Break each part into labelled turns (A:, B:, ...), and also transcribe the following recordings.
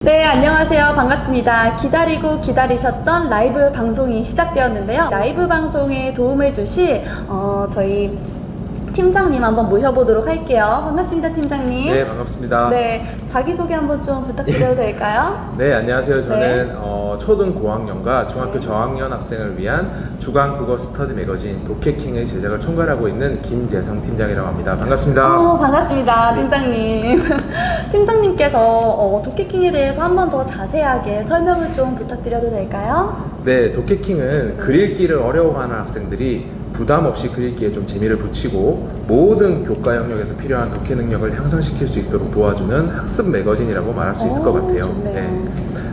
A: 네, 안녕하세요. 반갑습니다. 기다리고 기다리셨던 라이브 방송이 시작되었는데요. 라이브 방송에 도움을 주실 저희 팀장님 한번 모셔보도록 할게요. 반갑습니다, 팀장님.
B: 네, 반갑습니다.
A: 네, 자기소개 한번 좀 부탁드려도 될까요?
B: 네, 안녕하세요. 저는
A: 네.
B: 초등 고학년과 중학교
A: 네.
B: 저학년 학생을 위한 주간 국어 스터디 매거진 도케킹의 제작을 총괄하고 있는 김재성 팀장이라고 합니다. 반갑습니다.
A: 반갑습니다,
B: 네.
A: 팀장님. 팀장님께서 도케킹에 대해서 한번 더 자세하게 설명을 좀 부탁드려도 될까요?
B: 네, 도케킹은 글 읽기를 어려워하는 학생들이 부담 없이 글 읽기에 좀 재미를 붙이고 모든 교과 영역에서 필요한 독해 능력을 향상시킬 수 있도록 도와주는 학습 매거진이라고 말할 수 있을 것 같아요.
A: 좋네요.
B: 네.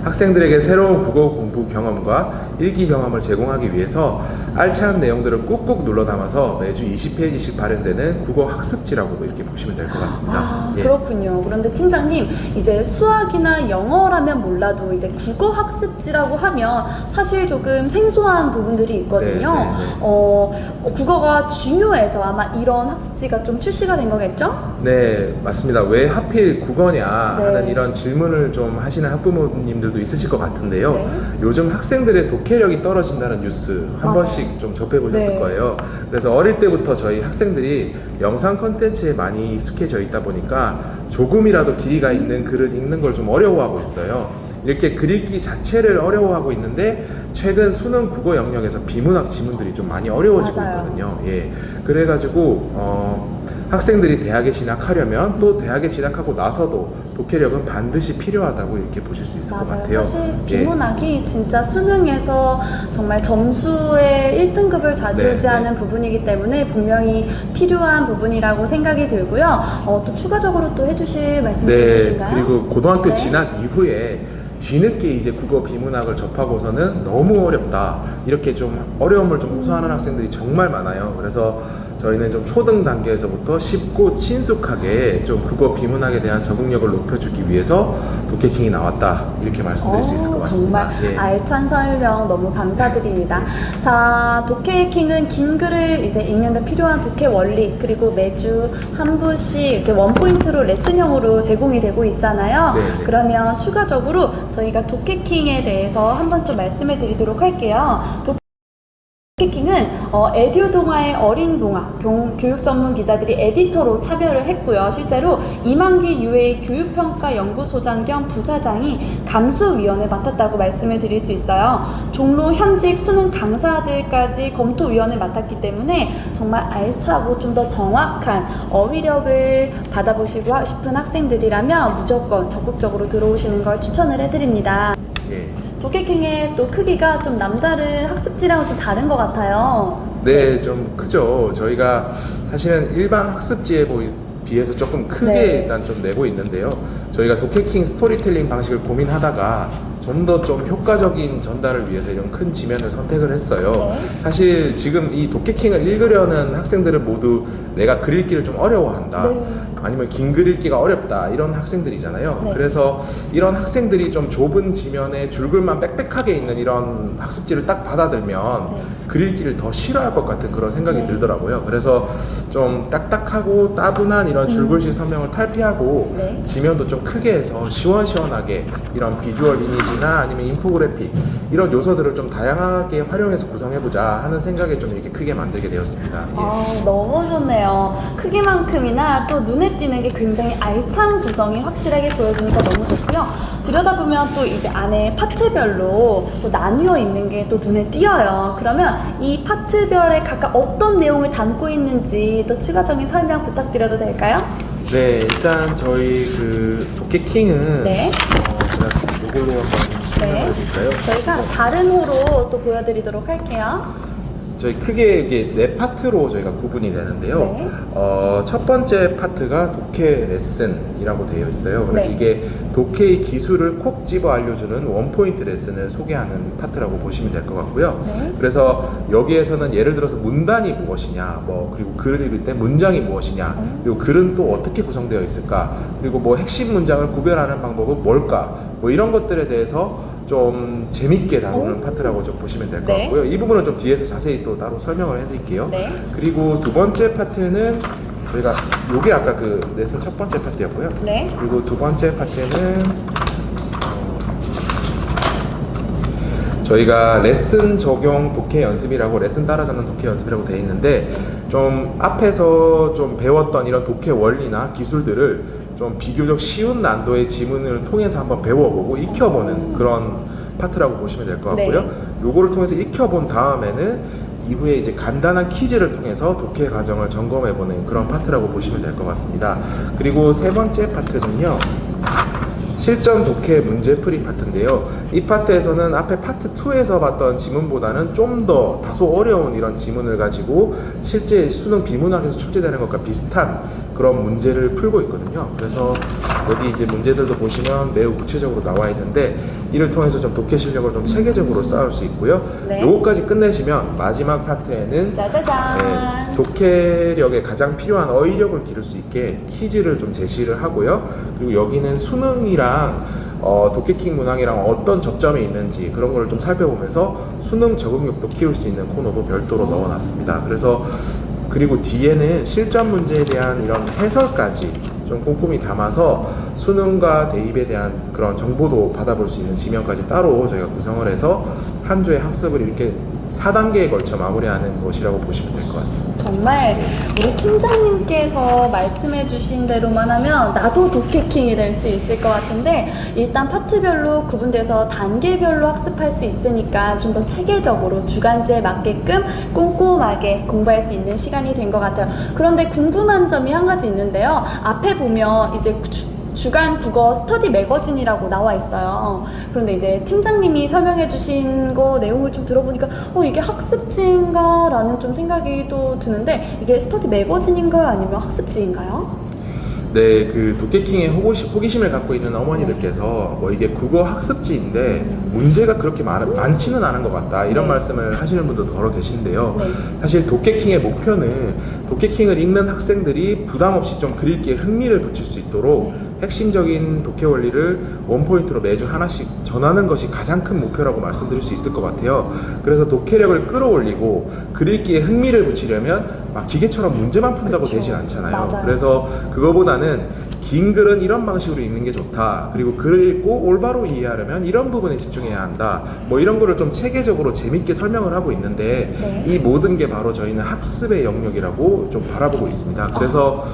B: 학생들에게 새로운 국어 공부 경험과 읽기 경험을 제공하기 위해서 알찬 내용들을 꾹꾹 눌러 담아서 매주 20페이지씩 발행되는 국어 학습지라고 이렇게 보시면 될 것 같습니다. 예.
A: 그렇군요. 그런데 팀장님, 이제 수학이나 영어라면 몰라도 이제 국어 학습지라고 하면 사실 조금 생소한 부분들이 있거든요.
B: 네, 네, 네.
A: 국어가 중요해서 아마 이런 학습지가 좀 출시가 된 거겠죠?
B: 네, 맞습니다. 왜 하필 국어냐
A: 네.
B: 하는 이런 질문을 좀 하시는 학부모님들도 있으실 것 같은데요.
A: 네.
B: 요즘 학생들의 독해력이 떨어진다는 뉴스 한
A: 맞아요.
B: 번씩 좀 접해보셨을
A: 네.
B: 거예요. 그래서 어릴 때부터 저희 학생들이 영상 컨텐츠에 많이 익숙해져 있다 보니까 조금이라도 길이가 있는 글을 읽는 걸 좀 어려워하고 있어요. 이렇게 글 읽기 자체를 어려워하고 있는데 최근 수능 국어 영역에서 비문학 지문들이 좀 많이 어려워지고
A: 맞아요.
B: 있거든요. 예. 그래가지고 학생들이 대학에 진학하려면 또 대학에 진학하고 나서도 독해력은 반드시 필요하다고 이렇게 보실 수 있을 것 같아요.
A: 사실
B: 예.
A: 비문학이 진짜 수능에서 정말 점수의 1등급을 좌지우지하는
B: 네.
A: 부분이기 때문에 분명히 필요한 부분이라고 생각이 들고요. 또 추가적으로 또 해주실 말씀
B: 네,
A: 있으신가요?
B: 그리고 고등학교
A: 네.
B: 진학 이후에 뒤늦게 이제 국어 비문학을 접하고서는 너무 어렵다 이렇게 좀 어려움을 좀 호소하는 학생들이 정말 많아요. 그래서 저희는 좀 초등 단계에서부터 쉽고 친숙하게 좀 국어 비문학에 대한 적응력을 높여주기 위해서 도케킹이 나왔다 이렇게 말씀드릴 수 있을 것 같습니다.
A: 정말
B: 예.
A: 알찬 설명 너무 감사드립니다. 자, 독해킹은 긴 글을 이제 읽는데 필요한 독해 원리, 그리고 매주 한 분씩 이렇게 원포인트로 레슨형으로 제공이 되고 있잖아요.
B: 네네.
A: 그러면 추가적으로 저희가 독해킹에 대해서 한번 좀 말씀을 드리도록 할게요. 도케킹은 에듀 동아의 어린 동아 교육 전문 기자들이 에디터로 참여를 했고요. 실제로 이만기 UA 교육평가 연구소장 겸 부사장이 감수위원을 맡았다고 말씀을 드릴 수 있어요. 종로 현직 수능 강사들까지 검토위원을 맡았기 때문에 정말 알차고 좀 더 정확한 어휘력을 받아보시고 싶은 학생들이라면 무조건 적극적으로 들어오시는 걸 추천을 해드립니다.
B: 예.
A: 도케킹의 또 크기가 좀 남다른 학습지랑은 좀 다른 것 같아요.
B: 네, 좀 크죠. 저희가 사실은 일반 학습지에 비해서 조금 크게
A: 네.
B: 일단 좀 내고 있는데요. 저희가 도케킹 스토리텔링 방식을 고민하다가 좀 더 좀 효과적인 전달을 위해서 이런 큰 지면을 선택을 했어요.
A: 네.
B: 사실 지금 이 도케킹을 읽으려는 학생들은 모두 내가 글 읽기를 좀 어려워한다.
A: 네.
B: 아니면 긴 글 읽기가 어렵다 이런 학생들이잖아요.
A: 네.
B: 그래서 이런 학생들이 좀 좁은 지면에 줄글만 빽빽하게 있는 이런 학습지를 딱 받아들면
A: 네.
B: 글 읽기를 더 싫어할 것 같은 그런 생각이
A: 네.
B: 들더라고요. 그래서 좀 딱딱하고 따분한 이런 줄글씨 설명을 탈피하고
A: 네.
B: 지면도 좀 크게 해서 시원시원하게 이런 비주얼 이미지나 아니면 인포그래픽 이런 요소들을 좀 다양하게 활용해서 구성해보자 하는 생각에 좀 이렇게 크게 만들게 되었습니다. 예.
A: 너무 좋네요. 크기만큼이나 또 눈에 띄는 게 굉장히 알찬 구성이 확실하게 보여주니까 너무 좋고요. 들여다보면 또 이제 안에 파트별로 또 나뉘어 있는 게 또 눈에 띄어요. 그러면 이 파트별에 각각 어떤 내용을 담고 있는지 또 추가적인 설명 부탁드려도 될까요?
B: 네, 일단 저희 그 도케킹은
A: 네.
B: 제가 이걸로 한번 설명해 드릴까요?
A: 저희가 다른 호로 또 보여드리도록 할게요.
B: 저희 크게 이게 네 파트로 저희가 구분이 되는데요.
A: 네.
B: 첫 번째 파트가 독해 레슨이라고 되어 있어요. 그래서
A: 네.
B: 이게 독해의 기술을 콕 집어 알려주는 원포인트 레슨을 소개하는 파트라고 보시면 될 것 같고요.
A: 네.
B: 그래서 여기에서는 예를 들어서 문단이 무엇이냐, 그리고 글을 읽을 때 문장이 무엇이냐, 그리고 글은 또 어떻게 구성되어 있을까, 그리고 핵심 문장을 구별하는 방법은 뭘까, 이런 것들에 대해서 좀 재밌게 다루는 파트라고 좀 보시면 될 것
A: 네.
B: 같고요. 이 부분은 좀 뒤에서 자세히 또 따로 설명을 해드릴게요.
A: 네.
B: 그리고 두 번째 파트는 저희가 요게 아까 그 레슨 첫 번째 파트였고요.
A: 네.
B: 그리고 두 번째 파트는 저희가 레슨 적용 독해 연습이라고 레슨 따라잡는 독해 연습이라고 돼 있는데 좀 앞에서 좀 배웠던 이런 독해 원리나 기술들을 좀 비교적 쉬운 난도의 지문을 통해서 한번 배워보고 익혀보는 그런 파트라고 보시면 될 것 같고요.
A: 네.
B: 요거를 통해서 익혀본 다음에는 이후에 이제 간단한 퀴즈를 통해서 독해 과정을 점검해보는 그런 파트라고 보시면 될 것 같습니다. 그리고 세 번째 파트는요. 실전 독해 문제풀이 파트인데요. 이 파트에서는 앞에 파트 2에서 봤던 지문보다는 좀 더 다소 어려운 이런 지문을 가지고 실제 수능 비문학에서 출제되는 것과 비슷한 그런 문제를 풀고 있거든요. 그래서 여기 이제 문제들도 보시면 매우 구체적으로 나와 있는데 이를 통해서 좀 독해 실력을 좀 체계적으로 쌓을 수 있고요.
A: 네.
B: 요거까지 끝내시면 마지막 파트에는
A: 짜자잔.
B: 네, 독해력에 가장 필요한 어휘력을 기를 수 있게 퀴즈를 좀 제시를 하고요. 그리고 여기는 수능이랑 독해킹 문항이랑 어떤 접점이 있는지 그런 거를 좀 살펴보면서 수능 적응력도 키울 수 있는 코너도 별도로 넣어놨습니다. 그래서 그리고 뒤에는 실전 문제에 대한 이런 해설까지 좀 꼼꼼히 담아서 수능과 대입에 대한 그런 정보도 받아볼 수 있는 지면까지 따로 저희가 구성을 해서 한 주의 학습을 이렇게 4단계에 걸쳐 마무리하는 것이라고 보시면 될 것 같습니다.
A: 정말 우리 팀장님께서 말씀해 주신 대로만 하면 나도 독해킹이 될 수 있을 것 같은데 일단 파트별로 구분돼서 단계별로 학습할 수 있으니까 좀 더 체계적으로 주간제에 맞게끔 꼼꼼하게 공부할 수 있는 시간이 된 것 같아요. 그런데 궁금한 점이 한 가지 있는데요. 앞에 보면 이제 주간 국어 스터디 매거진이라고 나와 있어요. 그런데 이제 팀장님이 설명해 주신 거 내용을 좀 들어보니까 이게 학습지인가 라는 좀 생각이 또 드는데 이게 스터디 매거진인가요? 아니면 학습지인가요?
B: 네, 그 독해킹에 호기심을 갖고 있는 어머니들께서 뭐 이게 국어 학습지인데 문제가 그렇게 많지는 않은 것 같다 이런
A: 네.
B: 말씀을 하시는 분도 더러 계신데요.
A: 네.
B: 사실 독해킹의 목표는 독해킹을 읽는 학생들이 부담 없이 좀 글읽기에 흥미를 붙일 수 있도록 핵심적인 독해 원리를 원포인트로 매주 하나씩 전하는 것이 가장 큰 목표라고 말씀드릴 수 있을 것 같아요. 그래서 독해력을 끌어올리고 글읽기에 흥미를 붙이려면 막 기계처럼 문제만 푼다고
A: 그쵸.
B: 되진 않잖아요.
A: 맞아요.
B: 그래서 그거보다는 긴 글은 이런 방식으로 읽는 게 좋다. 그리고 글을 읽고 올바로 이해하려면 이런 부분에 집중해야 한다. 뭐 이런 거를 좀 체계적으로 재밌게 설명을 하고 있는데
A: 네.
B: 이 모든 게 바로 저희는 학습의 영역이라고 좀 바라보고 있습니다. 그래서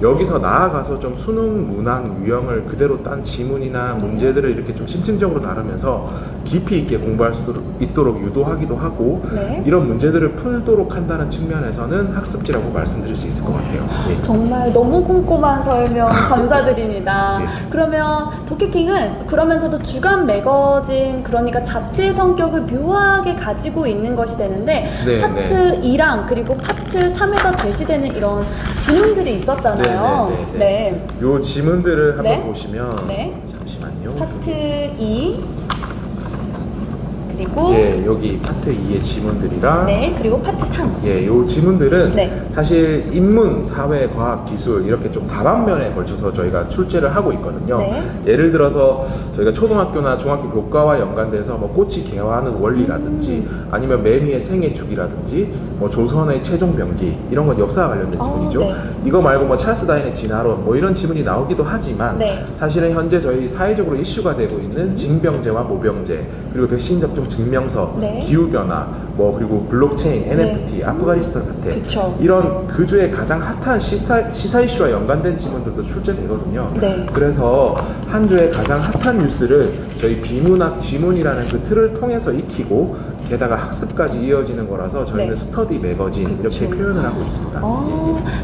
B: 여기서 나아가서 좀 수능 문항 유형을 그대로 딴 지문이나 문제들을 이렇게 좀 심층적으로 다루면서 깊이 있게 공부할 수 있도록 유도하기도 하고
A: 네.
B: 이런 문제들을 풀도록 한다는 측면에서는 학습지라고 말씀드릴 수 있을 것 같아요. 네.
A: 정말 너무 꼼꼼한 설명 감사드립니다.
B: 네.
A: 그러면 독해킹은 그러면서도 주간 매거진 그러니까 잡지의 성격을 묘하게 가지고 있는 것이 되는데
B: 네,
A: 파트 2랑 그리고 파트 3에서 제시되는 이런 지문들이 있었잖아요.
B: 네. 요 지문들을 한번
A: 네.
B: 보시면
A: 네.
B: 잠시만요.
A: 파트 2 그리고
B: 예, 여기 파트 2의 지문들이랑
A: 네, 그리고 파트 3.
B: 예, 요 지문들은
A: 네.
B: 사실 인문, 사회, 과학, 기술 이렇게 좀 다방면에 걸쳐서 저희가 출제를 하고 있거든요.
A: 네.
B: 예를 들어서 저희가 초등학교나 중학교 교과와 연관돼서 뭐 꽃이 개화하는 원리라든지 아니면 매미의 생애 주기라든지 뭐 조선의 최종 병기 이런 건 역사와 관련된 지문이죠.
A: 네.
B: 이거 말고 뭐 찰스 다윈의 진화론 뭐 이런 지문이 나오기도 하지만
A: 네.
B: 사실은 현재 저희 사회적으로 이슈가 되고 있는 징병제와 모병제 그리고 백신 접종 증명서,
A: 네.
B: 기후변화, 뭐 그리고 블록체인, NFT, 아프가니스탄 사태
A: 그쵸.
B: 이런 그 주에 가장 핫한 시사 이슈와 연관된 지문들도 출제되거든요.
A: 네.
B: 그래서 한 주에 가장 핫한 뉴스를 저희 비문학 지문이라는 그 틀을 통해서 익히고 게다가 학습까지 이어지는 거라서 저희는
A: 네.
B: 스터디 매거진
A: 그쵸.
B: 이렇게 표현을 하고 있습니다.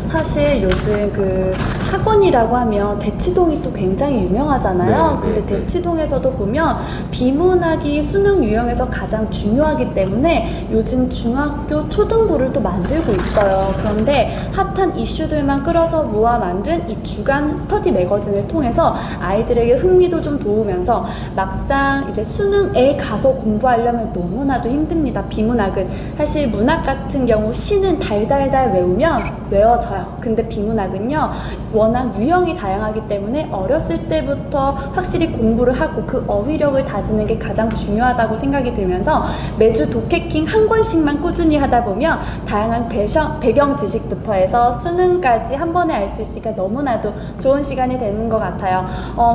A: 사실 요즘 그 학원이라고 하면 대치동이 또 굉장히 유명하잖아요.
B: 네,
A: 근데
B: 네.
A: 대치동에서도 보면 비문학이 수능 유형에서 가장 중요하기 때문에 요즘 중학교 초등부를 또 만들고 있어요. 그런데 핫한 이슈들만 끌어서 모아 만든 이 주간 스터디 매거진을 통해서 아이들에게 흥미도 좀 도우면서 막상 이제 수능에 가서 공부하려면 너무나도 힘듭니다. 비문학은 사실 문학 같은 경우 시는 달달달 외우면 외워져요. 근데 비문학은요 워낙 유형이 다양하기 때문에 어렸을 때부터 확실히 공부를 하고 그 어휘력을 다지는 게 가장 중요하다고 생각이 들면서 매주 독해킹 한 권씩만 꾸준히 하다 보면 다양한 배경 지식부터 해서 수능까지 한 번에 알 수 있으니까 너무나도 좋은 시간이 되는 것 같아요.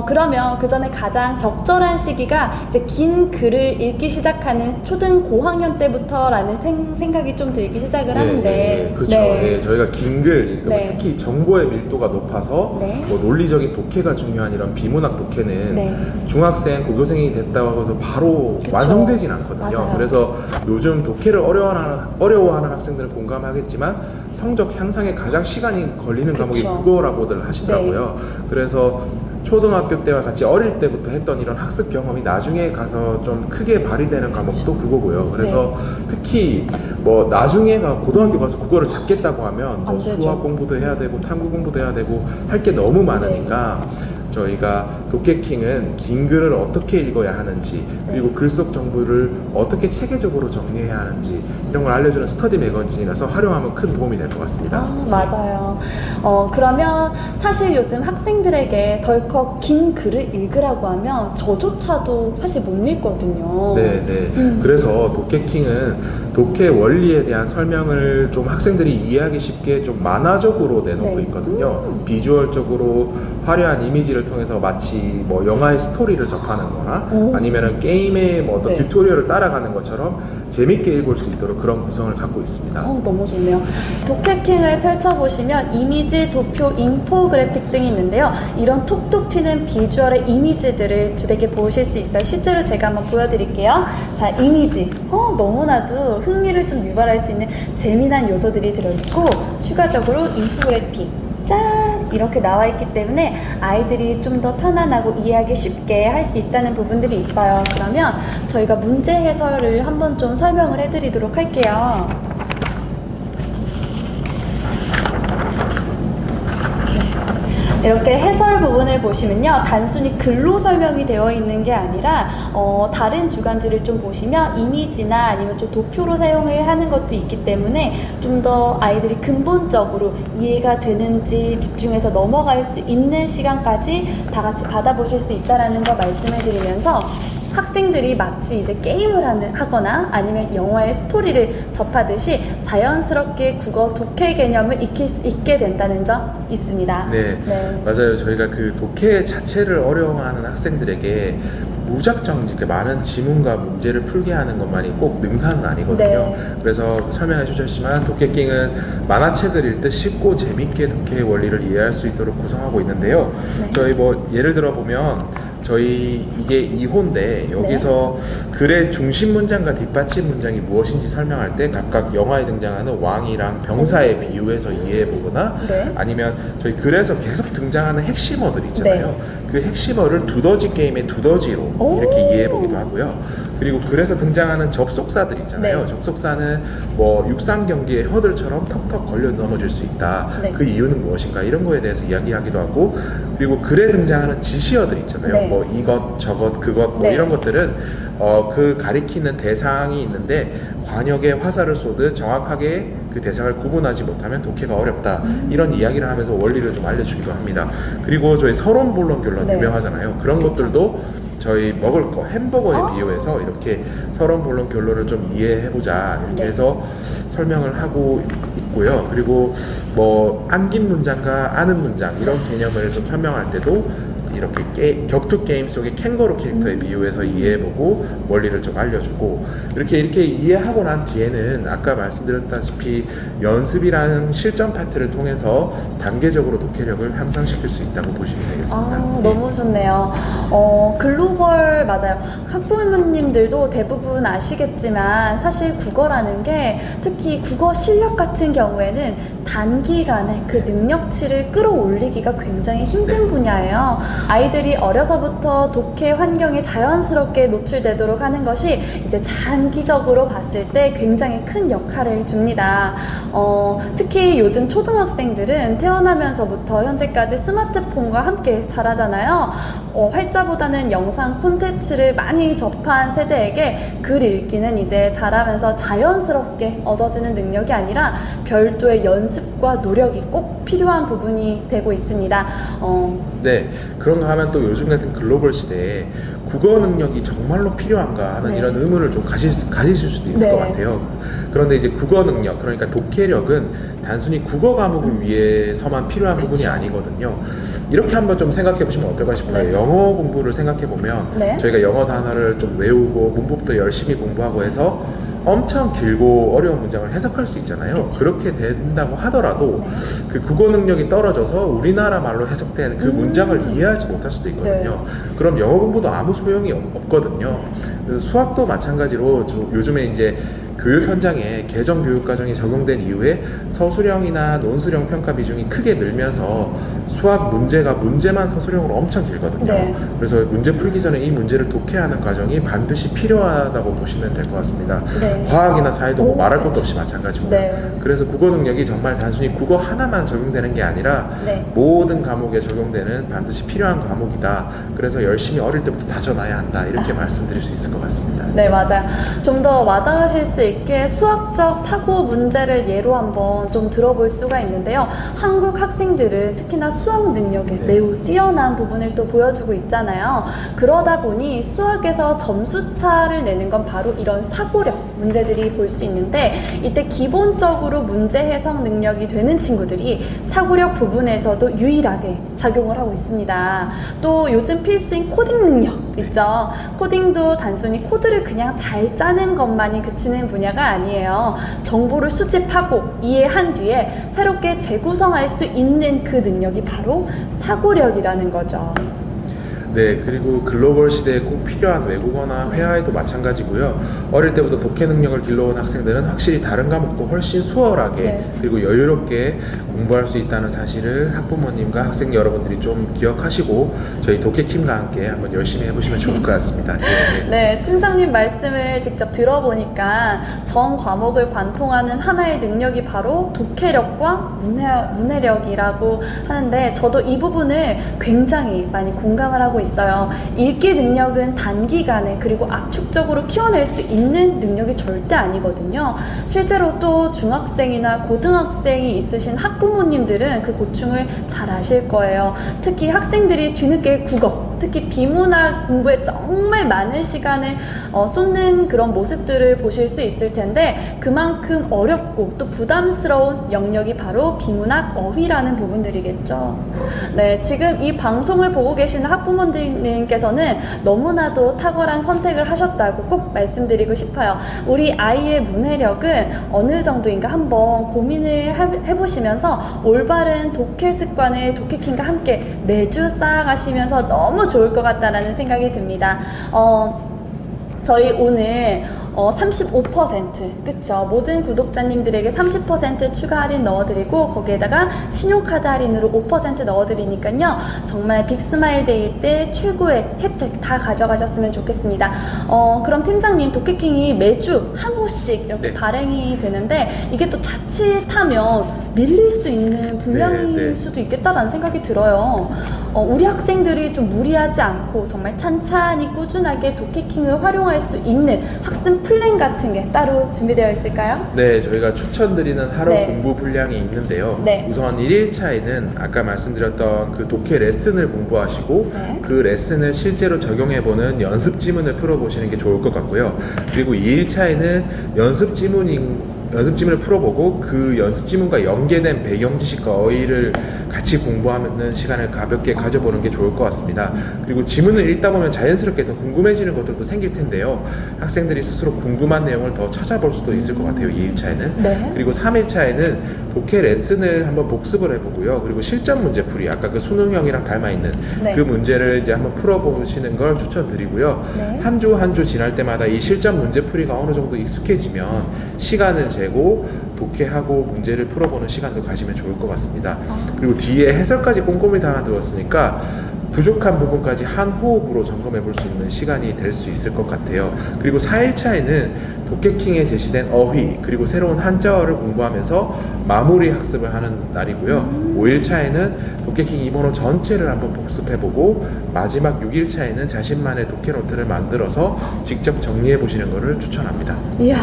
A: 그러면 그 전에 가장 적절한 시기가 이제 긴 글을 읽기 시작하는 초등 고학년 때부터라는 생각이 좀 들기 시작을 하는데
B: 그렇죠.
A: 네.
B: 저희가 긴 글,
A: 네.
B: 특히 정보의 밀도가 높아서
A: 네.
B: 뭐 논리적인 독해가 중요한 이런 비문학 독해는
A: 네.
B: 중학생, 고교생이 됐다고 해서 바로
A: 그쵸.
B: 완성되진 않거든요.
A: 맞아요.
B: 그래서 요즘 독해를 어려워하는 학생들은 공감하겠지만 성적 향상에 가장 시간이 걸리는 과목이
A: 그쵸.
B: 국어라고들 하시더라고요. 그래서 초등학교 때와 같이 어릴 때부터 했던 이런 학습 경험이 나중에 가서 좀 크게 발휘되는 과목도 국어고요. 그래서 특히 뭐 나중에가 고등학교 가서 국어를 잡겠다고 하면 뭐
A: 안 되죠.
B: 수학 공부도 해야 되고 탐구 공부도 해야 되고 할 게 너무 많으니까 저희가 독해킹은 긴 글을 어떻게 읽어야 하는지 그리고 글 속 정보를 어떻게 체계적으로 정리해야 하는지 이런 걸 알려주는 스터디 매거진이라서 활용하면 큰 도움이 될 것 같습니다.
A: 맞아요. 그러면 사실 요즘 학생들에게 덜컥 긴 글을 읽으라고 하면 저조차도 사실 못 읽거든요.
B: 네. 그래서 독해킹은 독해 원리에 대한 설명을 좀 학생들이 이해하기 쉽게 좀 만화적으로 내놓고
A: 네.
B: 있거든요. 비주얼적으로 화려한 이미지를 통해서 마치 뭐 영화의 스토리를 접하는 거나 아니면은 게임의 뭐 어떤
A: 네.
B: 튜토리얼을 따라가는 것처럼 재밌게 읽을 수 있도록 그런 구성을 갖고 있습니다.
A: 너무 좋네요. 독해킹을 펼쳐보시면 이미지, 도표, 인포그래픽 등이 있는데요. 이런 톡톡 튀는 비주얼의 이미지들을 주되게 보실 수 있어요. 실제로 제가 한번 보여드릴게요. 자, 이미지. 너무나도 흥미를 좀 유발할 수 있는 재미난 요소들이 들어있고 추가적으로 인포그래픽. 짠! 이렇게 나와 있기 때문에 아이들이 좀 더 편안하고 이해하기 쉽게 할 수 있다는 부분들이 있어요. 그러면 저희가 문제 해설을 한번 좀 설명을 해드리도록 할게요. 이렇게 해설 부분을 보시면요, 단순히 글로 설명이 되어 있는 게 아니라 다른 주간지를 좀 보시면 이미지나 아니면 좀 도표로 사용을 하는 것도 있기 때문에 좀 더 아이들이 근본적으로 이해가 되는지 집중해서 넘어갈 수 있는 시간까지 다 같이 받아보실 수 있다는 거 말씀을 드리면서 학생들이 마치 이제 게임을 하거나 아니면 영화의 스토리를 접하듯이 자연스럽게 국어 독해 개념을 익힐 수 있게 된다는 점 있습니다.
B: 네. 맞아요. 저희가 그 독해 자체를 어려워하는 학생들에게 무작정 이렇게 많은 지문과 문제를 풀게 하는 것만이 꼭 능사는 아니거든요.
A: 네.
B: 그래서 설명해 주셨지만 독해킹은 만화책을 읽듯 쉽고 재밌게 독해의 원리를 이해할 수 있도록 구성하고 있는데요. 저희 뭐 예를 들어 보면 저희 이게 2호인데 여기서 글의 중심 문장과 뒷받침 문장이 무엇인지 설명할 때 각각 영화에 등장하는 왕이랑 병사에 비유해서 이해해 보거나 아니면 저희 글에서 계속 등장하는 핵심어들 있잖아요. 그 핵심어를 두더지 게임의 두더지로 이렇게 이해해 보기도 하고요. 그리고 글에서 등장하는 접속사들 있잖아요. 접속사는 뭐 육상 경기의 허들처럼 턱턱 걸려 넘어질 수 있다. 그 이유는 무엇인가 이런 거에 대해서 이야기하기도 하고 그리고 글에 등장하는 지시어들 있잖아요. 뭐 이것 저것 그것 뭐 이런 것들은 그 가리키는 대상이 있는데 관역에 화살을 쏘듯 정확하게 그 대상을 구분하지 못하면 독해가 어렵다 이런 이야기를 하면서 원리를 좀 알려주기도 합니다. 그리고 저희 서론 본론 결론 유명하잖아요. 그런 것들도 저희 먹을 거 햄버거에 비유해서 이렇게 서론 본론 결론을 좀 이해해보자 이렇게 해서 설명을 하고 있고요. 그리고 뭐 암긴 문장과 아는 문장 이런 개념을 좀 설명할 때도 이렇게 격투 게임 속의 캥거루 캐릭터에 비유해서 이해해보고 원리를 좀 알려주고 이렇게 이해하고 난 뒤에는 아까 말씀드렸다시피 연습이라는 실전 파트를 통해서 단계적으로 독해력을 향상시킬 수 있다고 보시면 되겠습니다.
A: 너무 좋네요. 글로벌 맞아요. 학부모님들도 대부분 아시겠지만 사실 국어라는 게 특히 국어 실력 같은 경우에는 단기간에 그 능력치를 끌어올리기가 굉장히 힘든 분야예요. 아이들이 어려서부터 독해 환경에 자연스럽게 노출되도록 하는 것이 이제 장기적으로 봤을 때 굉장히 큰 역할을 줍니다. 특히 요즘 초등학생들은 태어나면서부터 현재까지 스마트폰과 함께 자라잖아요. 활자보다는 영상 콘텐츠를 많이 접한 세대에게 글 읽기는 이제 자라면서 자연스럽게 얻어지는 능력이 아니라 별도의 연습 연습과 노력이 꼭 필요한 부분이 되고 있습니다.
B: 네, 그런가 하면 또 요즘 같은 글로벌 시대에 국어 능력이 정말로 필요한가 하는
A: 네.
B: 이런 의문을 좀 가지실 수도 있을
A: 네.
B: 것 같아요. 그런데 이제 국어 능력, 그러니까 독해력은 단순히 국어 과목을 위해서만 필요한 부분이 아니거든요. 이렇게 한번 좀 생각해 보시면 어떨까 싶어요.
A: 네.
B: 영어 공부를 생각해 보면
A: 네.
B: 저희가 영어 단어를 좀 외우고 문법도 열심히 공부하고 해서 엄청 길고 어려운 문장을 해석할 수 있잖아요.
A: 그쵸.
B: 그렇게 된다고 하더라도
A: 네.
B: 그 국어 능력이 떨어져서 우리나라 말로 해석된 그 문장을 이해하지 못할 수도 있거든요. 그럼 영어 공부도 아무 소용이 없거든요. 그래서 수학도 마찬가지로 요즘에 이제 교육 현장에 개정 교육 과정이 적용된 이후에 서술형이나 논술형 평가 비중이 크게 늘면서 수학 문제가 문제만 서술형으로 엄청 길거든요.
A: 네.
B: 그래서 문제 풀기 전에 이 문제를 독해하는 과정이 반드시 필요하다고 보시면 될 것 같습니다.
A: 네.
B: 과학이나 사회도 뭐
A: 오,
B: 말할
A: 그쵸.
B: 것도 없이 마찬가지고요.
A: 네.
B: 그래서 국어 능력이 정말 단순히 국어 하나만 적용되는 게 아니라
A: 네.
B: 모든 과목에 적용되는 반드시 필요한 과목이다. 그래서 열심히 어릴 때부터 다져놔야 한다. 이렇게 말씀드릴 수 있을 것 같습니다.
A: 네, 맞아요. 좀 더 와닿으실 수 있게 수학적 사고 문제를 예로 한번 좀 들어볼 수가 있는데요. 한국 학생들은 특히나 수학 능력에
B: 네.
A: 매우 뛰어난 부분을 또 보여주고 있잖아요. 그러다 보니 수학에서 점수차를 내는 건 바로 이런 사고력 문제들이 볼 수 있는데, 이때 기본적으로 문제 해석 능력이 되는 친구들이 사고력 부분에서도 유일하게 작용을 하고 있습니다. 또 요즘 필수인 코딩 능력 있죠. 코딩도 단순히 코드를 그냥 잘 짜는 것만이 그치는 분야가 아니에요. 정보를 수집하고 이해한 뒤에 새롭게 재구성할 수 있는 그 능력이 바로 사고력이라는 거죠.
B: 네, 그리고 글로벌 시대에 꼭 필요한 외국어나 회화에도 마찬가지고요. 어릴 때부터 독해 능력을 길러온 학생들은 확실히 다른 과목도 훨씬 수월하게
A: 네.
B: 그리고 여유롭게 공부할 수 있다는 사실을 학부모님과 학생 여러분들이 좀 기억하시고 저희 독해팀과 함께 한번 열심히 해보시면 좋을 것 같습니다. 네.
A: 네, 팀장님 말씀을 직접 들어보니까 전 과목을 관통하는 하나의 능력이 바로 독해력과 문해력이라고 하는데, 저도 이 부분을 굉장히 많이 공감을 하고 있어요. 읽기 능력은 단기간에 그리고 압축적으로 키워낼 수 있는 능력이 절대 아니거든요. 실제로 또 중학생이나 고등학생이 있으신 학부모님들은 그 고충을 잘 아실 거예요. 특히 학생들이 뒤늦게 국어, 특히 비문학 공부에 정말 많은 시간을 쏟는 그런 모습들을 보실 수 있을 텐데, 그만큼 어렵고 또 부담스러운 영역이 바로 비문학 어휘라는 부분들이겠죠. 네, 지금 이 방송을 보고 계시는 학부모님께서는 너무나도 탁월한 선택을 하셨다고 꼭 말씀드리고 싶어요. 우리 아이의 문해력은 어느 정도인가 한번 고민을 해보시면서 올바른 독해 습관을 독해킹과 함께 매주 쌓아가시면서 너무 좋을 것 같다라는 생각이 듭니다. 저희 오늘 35% 그쵸? 모든 구독자님들에게 30% 추가 할인 넣어드리고 거기에다가 신용카드 할인으로 5% 넣어드리니까요, 정말 빅스마일 데이 때 최고의 혜택 다 가져가셨으면 좋겠습니다. 그럼 팀장님, 독해킹이 매주 한 호씩 이렇게
B: 네.
A: 발행이 되는데, 이게 또 자칫하면 밀릴 수 있는 분량일
B: 네.
A: 수도 있겠다라는 생각이 들어요. 우리 학생들이 좀 무리하지 않고 정말 찬찬히 꾸준하게 독해킹을 활용할 수 있는 학습 플랜 같은 게 따로 준비되어 있을까요?
B: 네, 저희가 추천드리는 하루
A: 네.
B: 공부 분량이 있는데요.
A: 네.
B: 우선 1일차에는 아까 말씀드렸던 그 독해 레슨을 공부하시고
A: 네.
B: 그 레슨을 실제로 적용해보는 연습 지문을 풀어보시는 게 좋을 것 같고요. 그리고 2일차에는 연습 지문을 풀어보고 그 연습 지문과 연계된 배경 지식과 어휘를 같이 공부하는 시간을 가볍게 가져보는 게 좋을 것 같습니다. 그리고 지문을 읽다 보면 자연스럽게 더 궁금해지는 것들도 생길 텐데요. 학생들이 스스로 궁금한 내용을 더 찾아볼 수도 있을 것 같아요, 2일차에는.
A: 네.
B: 그리고 3일차에는 독해 레슨을 한번 복습을 해보고요. 그리고 실전 문제풀이, 아까 그 수능형이랑 닮아있는
A: 네.
B: 그 문제를 이제 한번 풀어보시는 걸 추천드리고요.
A: 네.
B: 한 주 한 주 지날 때마다 이 실전 문제풀이가 어느 정도 익숙해지면 시간을 재고 독해하고 문제를 풀어보는 시간도 가지면 좋을 것 같습니다. 그리고 뒤에 해설까지 꼼꼼히 담아두었으니까 부족한 부분까지 한 호흡으로 점검해 볼 수 있는 시간이 될 수 있을 것 같아요. 그리고 4일차에는 독해킹에 제시된 어휘 그리고 새로운 한자어를 공부하면서 마무리 학습을 하는 날이고요. 5일차에는 독해킹 2번호 전체를 한번 복습해보고 마지막 6일차에는 자신만의 독해 노트를 만들어서 직접 정리해 보시는 것을 추천합니다.
A: 이야,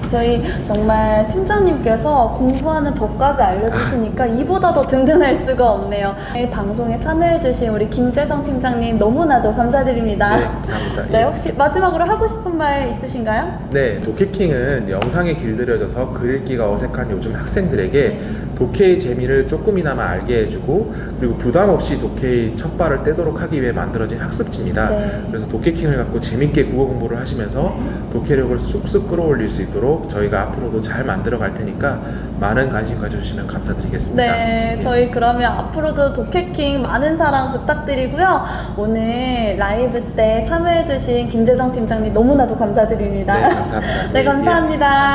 A: 저희 정말 팀장님께서 공부하는 법까지 알려주시니까 이보다 더 든든할 수가 없네요. 이 방송에 참여해주신 우리 김재성 팀장님 너무나도 감사드립니다.
B: 네, 감사합니다.
A: 네,
B: 예.
A: 혹시 마지막으로 하고 싶은 말 있으신가요?
B: 네, 독해킹은 영상에 길들여져서 글 읽기가 어색한 요즘 학생들에게 독해의 재미를 조금이나마 알게 해주고 그리고 부담 없이 독해의 첫 발을 떼도록 하기 위해 만들어진 학습지입니다.
A: 네.
B: 그래서 독해킹을 갖고 재밌게 국어 공부를 하시면서 독해력을 쑥쑥 끌어올릴 수 있도록 저희가 앞으로도 잘 만들어 갈 테니까 많은 관심 가져주시면 감사드리겠습니다.
A: 네,
B: 예.
A: 저희 그러면 앞으로도 독해킹 많은 사랑 부탁드리고요. 오늘 라이브 때 참여해주신 김재성 팀장님 너무나도 감사드립니다.
B: 네, 감사합니다.
A: 네,
B: 예, 예.
A: 감사합니다.